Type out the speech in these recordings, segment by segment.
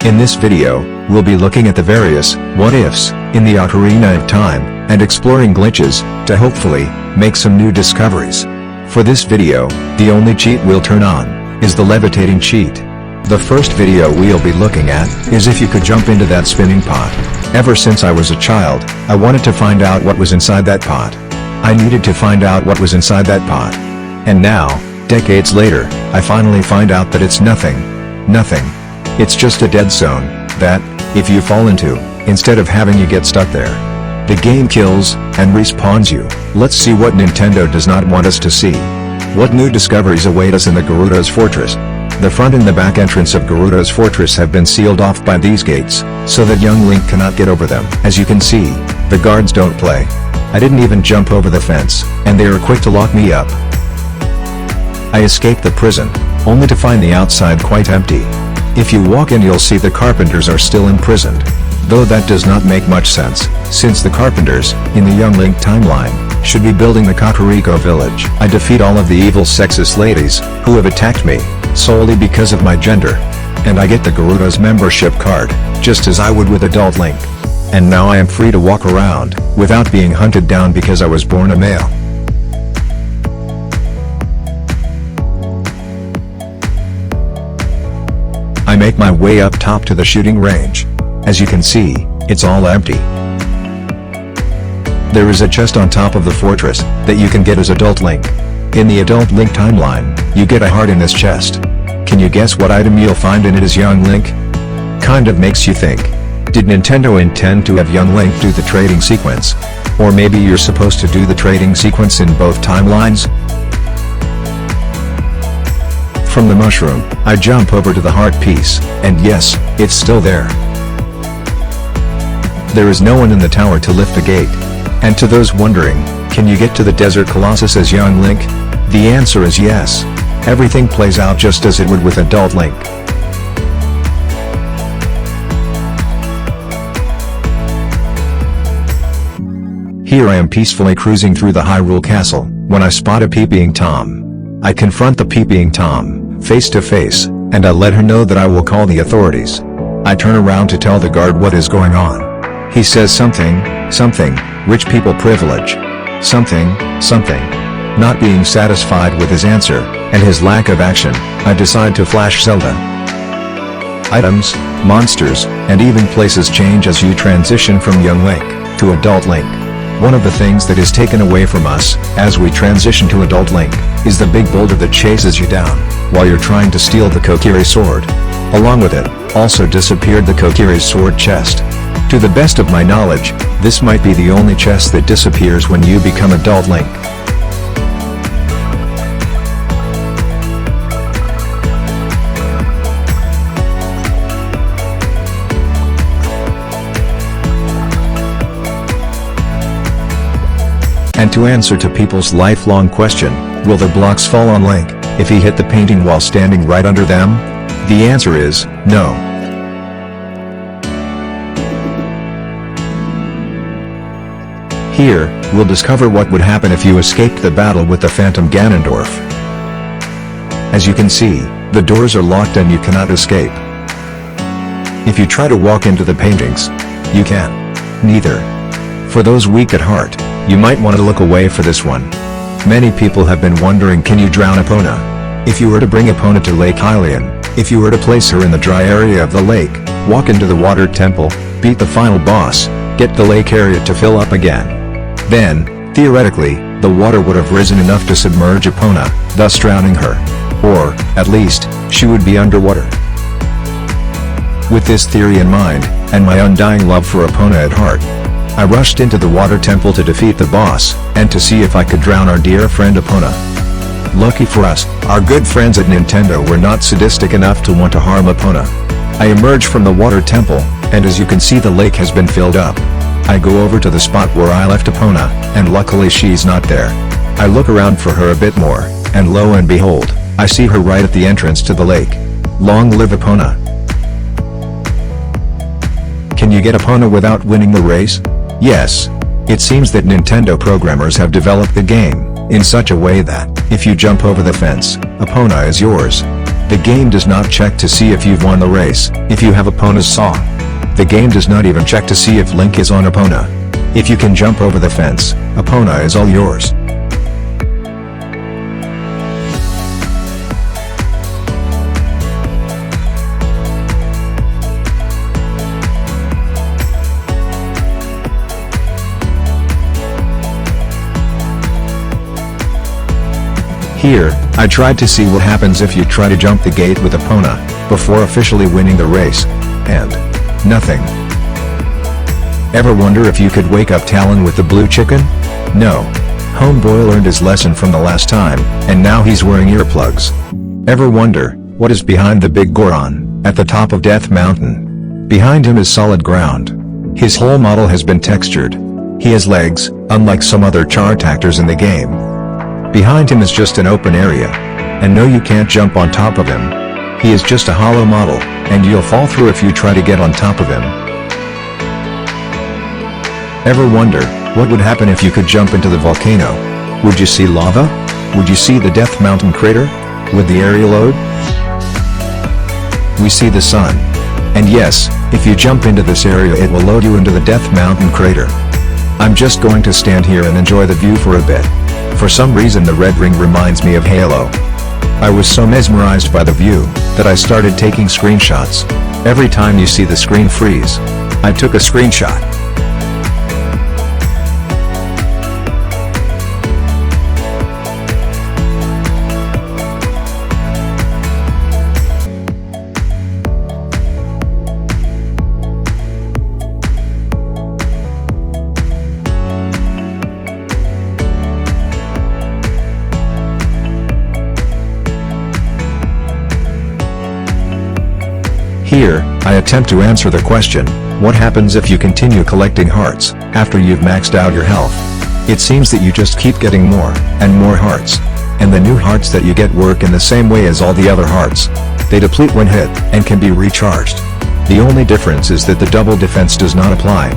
In this video, we'll be looking at the various what-ifs in the Ocarina of Time, and exploring glitches, to hopefully make some new discoveries. For this video, the only cheat we'll turn on is the levitating cheat. The first video we'll be looking at is if you could jump into that spinning pot. Ever since I was a child, I wanted to find out what was inside that pot. I needed to find out what was inside that pot. And now, decades later, I finally find out that it's nothing. Nothing. It's just a dead zone, that, if you fall into, instead of having you get stuck there, the game kills, and respawns you. Let's see what Nintendo does not want us to see. What new discoveries await us in the Gerudo's Fortress? The front and the back entrance of Gerudo's Fortress have been sealed off by these gates, so that young Link cannot get over them. As you can see, the guards don't play. I didn't even jump over the fence, and they were quick to lock me up. I escaped the prison, only to find the outside quite empty. If you walk in, you'll see the carpenters are still imprisoned. Though that does not make much sense, since the carpenters, in the Young Link timeline, should be building the Kokiri village. I defeat all of the evil sexist ladies, who have attacked me, solely because of my gender. And I get the Gerudo's membership card, just as I would with adult Link. And now I am free to walk around, without being hunted down because I was born a male. I make my way up top to the shooting range. As you can see, it's all empty. There is a chest on top of the fortress, that you can get as adult Link. In the adult Link timeline, you get a heart in this chest. Can you guess what item you'll find in it as young Link? Kind of makes you think. Did Nintendo intend to have young Link do the trading sequence? Or maybe you're supposed to do the trading sequence in both timelines? From the mushroom, I jump over to the heart piece, and yes, it's still there. There is no one in the tower to lift the gate. And to those wondering, can you get to the Desert Colossus as young Link? The answer is yes. Everything plays out just as it would with adult Link. Here I am peacefully cruising through the Hyrule castle, when I spot a peeping Tom. I confront the peeping Tom, face to face, and I let her know that I will call the authorities. I turn around to tell the guard what is going on. He says something, rich people privilege. Something. Not being satisfied with his answer, and his lack of action, I decide to flash Zelda. Items, monsters, and even places change as you transition from young Link to adult Link. One of the things that is taken away from us, as we transition to adult Link, is the big boulder that chases you down, while you're trying to steal the Kokiri sword. Along with it, also disappeared the Kokiri sword chest. To the best of my knowledge, this might be the only chest that disappears when you become adult Link. And to answer to people's lifelong question, will the blocks fall on Link, if he hit the painting while standing right under them? The answer is, no. Here, we'll discover what would happen if you escaped the battle with the Phantom Ganondorf. As you can see, the doors are locked and you cannot escape. If you try to walk into the paintings, you can. Neither. For those weak at heart, you might want to look away for this one. Many people have been wondering, can you drown Epona? If you were to bring Epona to Lake Hylian, if you were to place her in the dry area of the lake, walk into the water temple, beat the final boss, get the lake area to fill up again. Then, theoretically, the water would have risen enough to submerge Epona, thus drowning her. Or, at least, she would be underwater. With this theory in mind, and my undying love for Epona at heart, I rushed into the water temple to defeat the boss, and to see if I could drown our dear friend Epona. Lucky for us, our good friends at Nintendo were not sadistic enough to want to harm Epona. I emerge from the water temple, and as you can see, the lake has been filled up. I go over to the spot where I left Epona, and luckily she's not there. I look around for her a bit more, and lo and behold, I see her right at the entrance to the lake. Long live Epona. Can you get Epona without winning the race? Yes. It seems that Nintendo programmers have developed the game in such a way that, if you jump over the fence, Epona is yours. The game does not check to see if you've won the race, if you have Epona's song. The game does not even check to see if Link is on Epona. If you can jump over the fence, Epona is all yours. Here, I tried to see what happens if you try to jump the gate with Epona, before officially winning the race, and nothing. Ever wonder if you could wake up Talon with the blue chicken? No. Homeboy learned his lesson from the last time, and now he's wearing earplugs. Ever wonder, what is behind the big Goron, at the top of Death Mountain? Behind him is solid ground. His whole model has been textured. He has legs, unlike some other chart actors in the game. Behind him is just an open area. And no, you can't jump on top of him. He is just a hollow model, and you'll fall through if you try to get on top of him. Ever wonder, what would happen if you could jump into the volcano? Would you see lava? Would you see the Death Mountain crater? Would the area load? We see the sun. And yes, if you jump into this area it will load you into the Death Mountain crater. I'm just going to stand here and enjoy the view for a bit. For some reason the red ring reminds me of Halo. I was so mesmerized by the view, that I started taking screenshots. Every time you see the screen freeze, I took a screenshot. Here, I attempt to answer the question, what happens if you continue collecting hearts, after you've maxed out your health? It seems that you just keep getting more, and more hearts. And the new hearts that you get work in the same way as all the other hearts. They deplete when hit, and can be recharged. The only difference is that the double defense does not apply.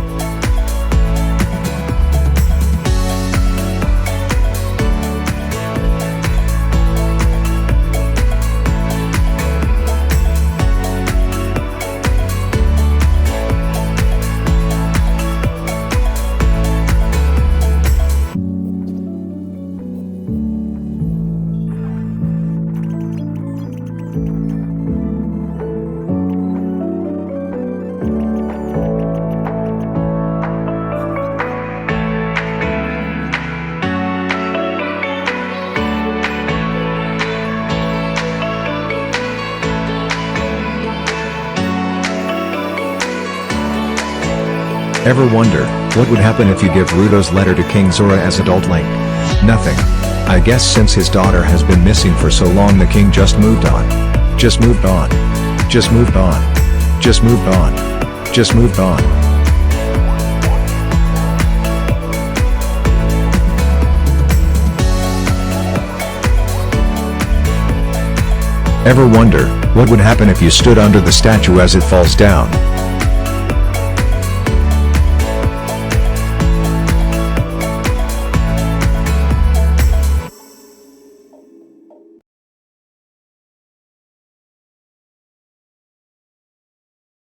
Ever wonder, what would happen if you give Ruto's letter to King Zora as adult Link? Nothing. I guess since his daughter has been missing for so long the king just moved on. Just moved on. Just moved on. Just moved on. Just moved on. Ever wonder, what would happen if you stood under the statue as it falls down?